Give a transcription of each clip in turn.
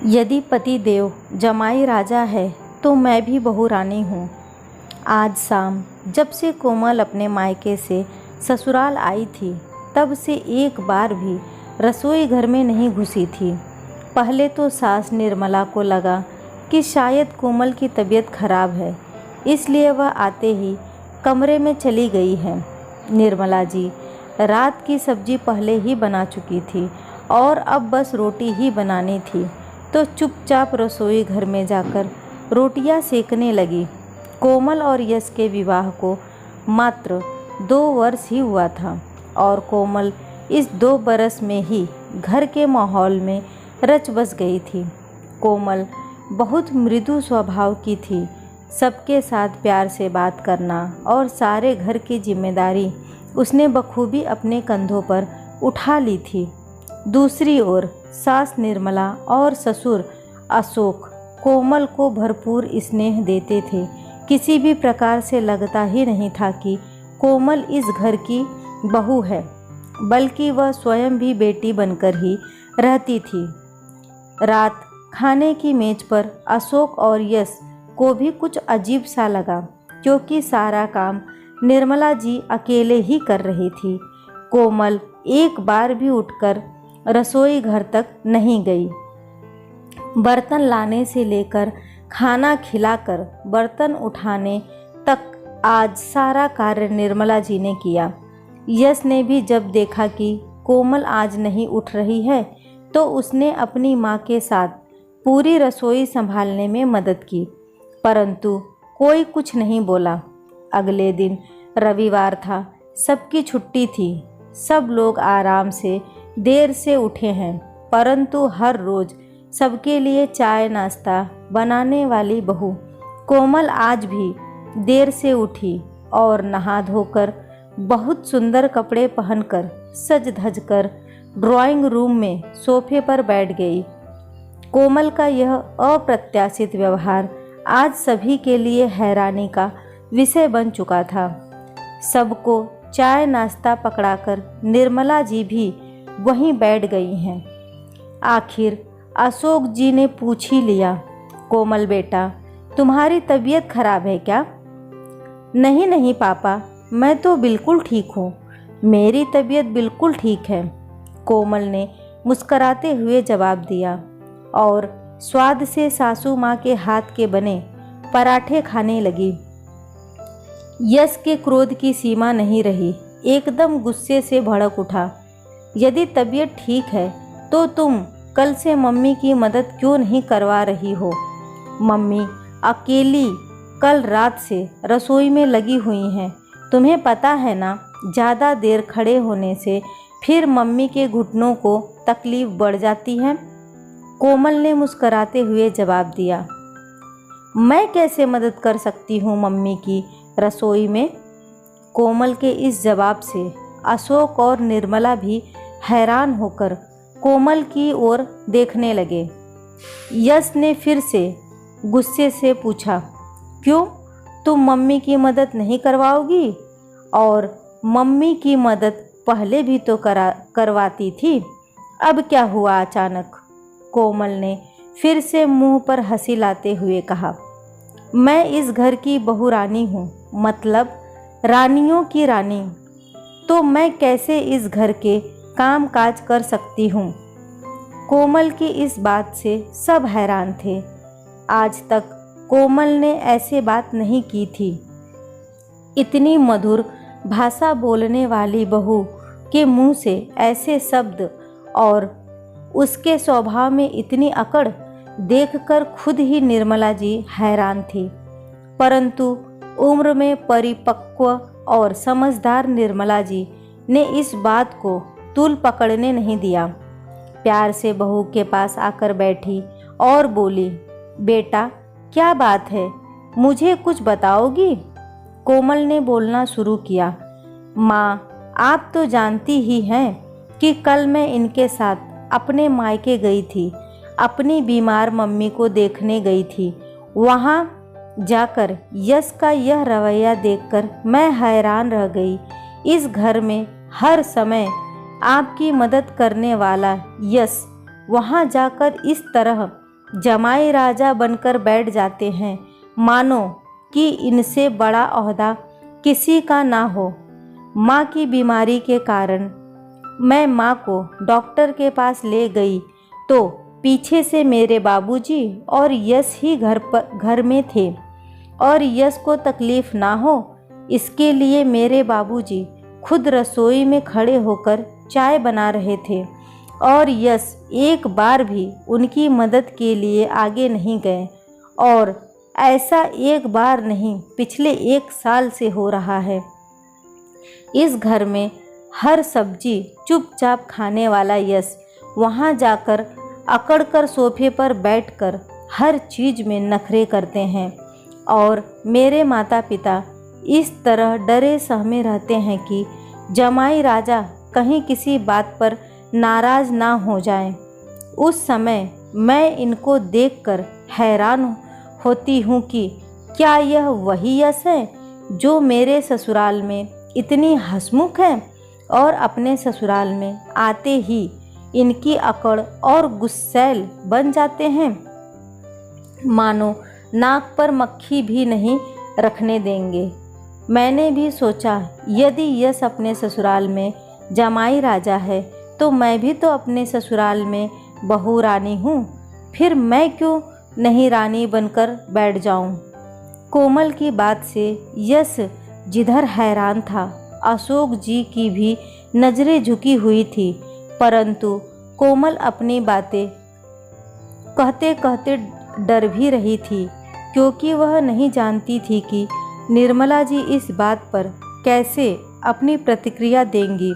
यदि पति देव जमाई राजा है तो मैं भी बहू रानी हूँ। आज शाम जब से कोमल अपने मायके से ससुराल आई थी तब से एक बार भी रसोई घर में नहीं घुसी थी। पहले तो सास निर्मला को लगा कि शायद कोमल की तबीयत खराब है, इसलिए वह आते ही कमरे में चली गई है। निर्मला जी रात की सब्जी पहले ही बना चुकी थी और अब बस रोटी ही बनानी थी, तो चुपचाप रसोई घर में जाकर रोटियां सेकने लगी। कोमल और यश के विवाह को मात्र 2 वर्ष ही हुआ था और कोमल इस 2 बरस में ही घर के माहौल में रच बस गई थी। कोमल बहुत मृदु स्वभाव की थी। सबके साथ प्यार से बात करना और सारे घर की जिम्मेदारी उसने बखूबी अपने कंधों पर उठा ली थी। दूसरी ओर सास निर्मला और ससुर अशोक कोमल को भरपूर स्नेह देते थे। किसी भी प्रकार से लगता ही नहीं था कि कोमल इस घर की बहू है, बल्कि वह स्वयं भी बेटी बनकर ही रहती थी। रात खाने की मेज पर अशोक और यश को भी कुछ अजीब सा लगा, क्योंकि सारा काम निर्मला जी अकेले ही कर रही थी। कोमल एक बार भी उठकर रसोई घर तक नहीं गई। बर्तन लाने से लेकर खाना खिलाकर बर्तन उठाने तक आज सारा कार्य निर्मला जी ने किया। यश ने भी जब देखा कि कोमल आज नहीं उठ रही है तो उसने अपनी माँ के साथ पूरी रसोई संभालने में मदद की, परंतु कोई कुछ नहीं बोला। अगले दिन रविवार था, सबकी छुट्टी थी, सब लोग आराम से देर से उठे हैं, परंतु हर रोज़ सबके लिए चाय नाश्ता बनाने वाली बहू कोमल आज भी देर से उठी और नहा धोकर बहुत सुंदर कपड़े पहनकर सज धज कर ड्राइंग रूम में सोफे पर बैठ गई। कोमल का यह अप्रत्याशित व्यवहार आज सभी के लिए हैरानी का विषय बन चुका था। सबको चाय नाश्ता पकड़ाकर निर्मला जी भी वहीं बैठ गई हैं। आखिर अशोक जी ने पूछ ही लिया, कोमल बेटा तुम्हारी तबीयत खराब है क्या? नहीं नहीं पापा, मैं तो बिल्कुल ठीक हूँ, मेरी तबीयत बिल्कुल ठीक है, कोमल ने मुस्कराते हुए जवाब दिया और स्वाद से सासू माँ के हाथ के बने पराठे खाने लगी। यश के क्रोध की सीमा नहीं रही, एकदम गुस्से से भड़क उठा। यदि तबीयत ठीक है तो तुम कल से मम्मी की मदद क्यों नहीं करवा रही हो? मम्मी अकेली कल रात से रसोई में लगी हुई हैं, तुम्हें पता है ना, ज़्यादा देर खड़े होने से फिर मम्मी के घुटनों को तकलीफ़ बढ़ जाती है। कोमल ने मुस्कराते हुए जवाब दिया, मैं कैसे मदद कर सकती हूँ मम्मी की रसोई में? कोमल के इस जवाब से अशोक और निर्मला भी हैरान होकर कोमल की ओर देखने लगे। यश ने फिर से गुस्से से पूछा, क्यों, तुम मम्मी की मदद नहीं करवाओगी? और मम्मी की मदद पहले भी तो करवाती थी, अब क्या हुआ अचानक? कोमल ने फिर से मुंह पर हंसी लाते हुए कहा, मैं इस घर की बहू रानी हूँ, मतलब रानियों की रानी, तो मैं कैसे इस घर के काम काज कर सकती हूँ? कोमल की इस बात से सब हैरान थे। आज तक कोमल ने ऐसे बात नहीं की थी। इतनी मधुर भाषा बोलने वाली बहू के मुंह से ऐसे शब्द और उसके स्वभाव में इतनी अकड़ देखकर खुद ही निर्मला जी हैरान थी, परंतु उम्र में परिपक्व और समझदार निर्मला जी ने इस बात को तूल पकड़ने नहीं दिया। प्यार से बहू के पास आकर बैठी और बोली, बेटा क्या बात है, मुझे कुछ बताओगी? कोमल ने बोलना शुरू किया, माँ आप तो जानती ही हैं कि कल मैं इनके साथ अपने मायके गई थी, अपनी बीमार मम्मी को देखने गई थी। वहाँ जाकर यश का यह रवैया देखकर मैं हैरान रह गई। इस घर में हर समय आपकी मदद करने वाला यश वहाँ जाकर इस तरह जमाई राजा बनकर बैठ जाते हैं, मानो कि इनसे बड़ा ओहदा किसी का ना हो। माँ की बीमारी के कारण मैं माँ को डॉक्टर के पास ले गई तो पीछे से मेरे बाबूजी और यश ही घर में थे, और यश को तकलीफ़ ना हो इसके लिए मेरे बाबूजी खुद रसोई में खड़े होकर चाय बना रहे थे, और यश एक बार भी उनकी मदद के लिए आगे नहीं गए। और ऐसा एक बार नहीं, पिछले 1 साल से हो रहा है। इस घर में हर सब्जी चुपचाप खाने वाला यश वहाँ जाकर अकड़कर सोफे पर बैठकर हर चीज़ में नखरे करते हैं, और मेरे माता पिता इस तरह डरे सहमे रहते हैं कि जमाई राजा कहीं किसी बात पर नाराज़ ना हो जाएं। उस समय मैं इनको देखकर हैरान होती हूँ कि क्या यह वही यश है जो मेरे ससुराल में इतनी हंसमुख है, और अपने ससुराल में आते ही इनकी अकड़ और गुस्सैल बन जाते हैं, मानो नाक पर मक्खी भी नहीं रखने देंगे। मैंने भी सोचा यदि यश अपने ससुराल में जमाई राजा है तो मैं भी तो अपने ससुराल में बहू रानी हूँ, फिर मैं क्यों नहीं रानी बनकर बैठ जाऊँ। कोमल की बात से यश जिधर हैरान था, अशोक जी की भी नज़रें झुकी हुई थी, परंतु कोमल अपनी बातें कहते कहते डर भी रही थी, क्योंकि वह नहीं जानती थी कि निर्मला जी इस बात पर कैसे अपनी प्रतिक्रिया देंगी।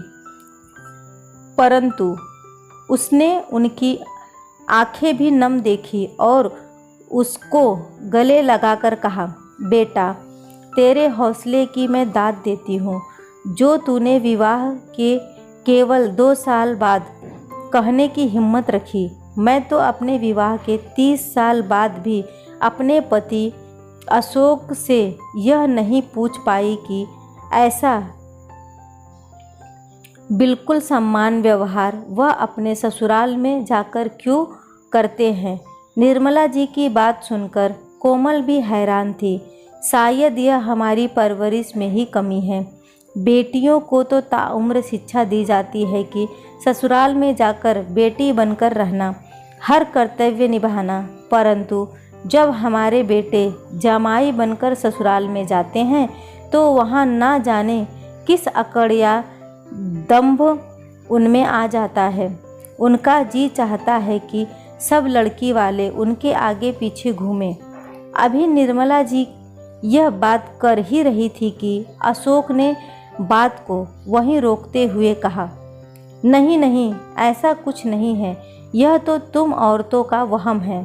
परंतु उसने उनकी आंखें भी नम देखी और उसको गले लगाकर कहा, बेटा तेरे हौसले की मैं दाद देती हूँ, जो तूने विवाह के केवल 2 साल बाद कहने की हिम्मत रखी। मैं तो अपने विवाह के 30 साल बाद भी अपने पति अशोक से यह नहीं पूछ पाई कि ऐसा बिल्कुल सम्मान व्यवहार वह अपने ससुराल में जाकर क्यों करते हैं। निर्मला जी की बात सुनकर कोमल भी हैरान थी। शायद यह हमारी परवरिश में ही कमी है। बेटियों को तो ताउम्र शिक्षा दी जाती है कि ससुराल में जाकर बेटी बनकर रहना, हर कर्तव्य निभाना, परंतु जब हमारे बेटे जमाई बनकर ससुराल में जाते हैं तो वहाँ ना जाने किस अकड़ या दंभ उनमें आ जाता है। उनका जी चाहता है कि सब लड़की वाले उनके आगे पीछे घूमें। अभी निर्मला जी यह बात कर ही रही थी कि अशोक ने बात को वहीं रोकते हुए कहा, नहीं नहीं, ऐसा कुछ नहीं है, यह तो तुम औरतों का वहम है।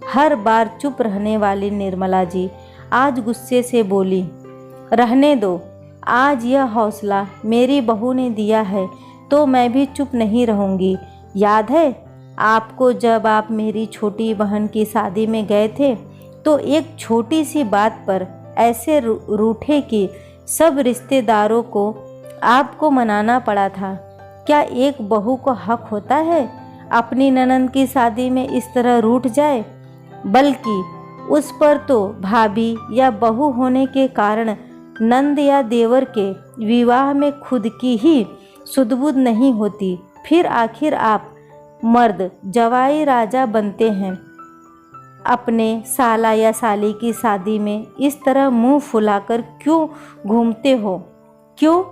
हर बार चुप रहने वाली निर्मला जी आज गुस्से से बोली, रहने दो, आज यह हौसला मेरी बहू ने दिया है तो मैं भी चुप नहीं रहूँगी। याद है आपको जब आप मेरी छोटी बहन की शादी में गए थे तो एक छोटी सी बात पर ऐसे रूठे कि सब रिश्तेदारों को आपको मनाना पड़ा था। क्या एक बहू को हक होता है अपनी ननंद की शादी में इस तरह रूठ जाए? बल्कि उस पर तो भाभी या बहू होने के कारण नंद या देवर के विवाह में खुद की ही सुध-बुध नहीं होती, फिर आखिर आप मर्द जवाई राजा बनते हैं। अपने साला या साली की शादी में इस तरह मुंह फुलाकर क्यों घूमते हो? क्यों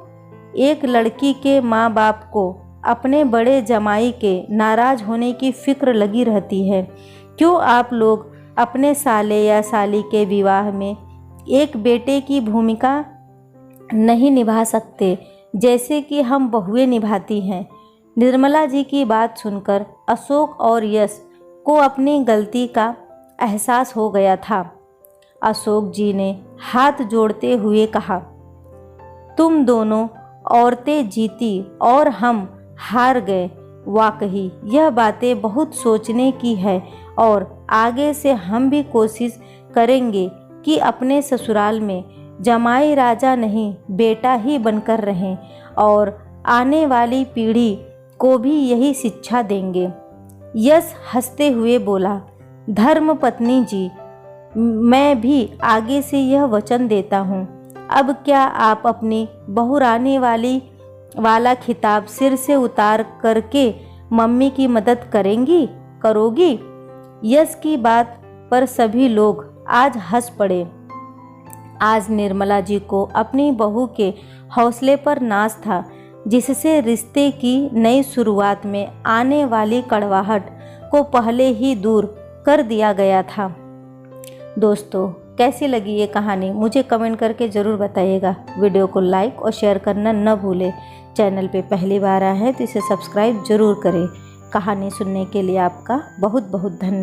एक लड़की के माँ बाप को अपने बड़े जमाई के नाराज़ होने की फिक्र लगी रहती है? क्यों आप लोग अपने साले या साली के विवाह में एक बेटे की भूमिका नहीं निभा सकते जैसे कि हम बहुएं निभाती हैं? निर्मला जी की बात सुनकर अशोक और यश को अपनी गलती का एहसास हो गया था। अशोक जी ने हाथ जोड़ते हुए कहा, तुम दोनों औरतें जीती और हम हार गए। वाकई यह बातें बहुत सोचने की है और आगे से हम भी कोशिश करेंगे कि अपने ससुराल में जमाई राजा नहीं बेटा ही बनकर रहें और आने वाली पीढ़ी को भी यही शिक्षा देंगे। यश हंसते हुए बोला, धर्म पत्नी जी, मैं भी आगे से यह वचन देता हूँ। अब क्या आप अपनी बहुरानी वाला खिताब सिर से उतार करके मम्मी की मदद करोगी? यश की बात पर सभी लोग आज हंस पड़े। आज निर्मला जी को अपनी बहू के हौसले पर नाज था, जिससे रिश्ते की नई शुरुआत में आने वाली कड़वाहट को पहले ही दूर कर दिया गया था। दोस्तों, कैसी लगी ये कहानी मुझे कमेंट करके ज़रूर बताइएगा। वीडियो को लाइक और शेयर करना न भूलें। चैनल पे पहली बार आए हैं तो इसे सब्सक्राइब ज़रूर करें। कहानी सुनने के लिए आपका बहुत बहुत धन्यवाद।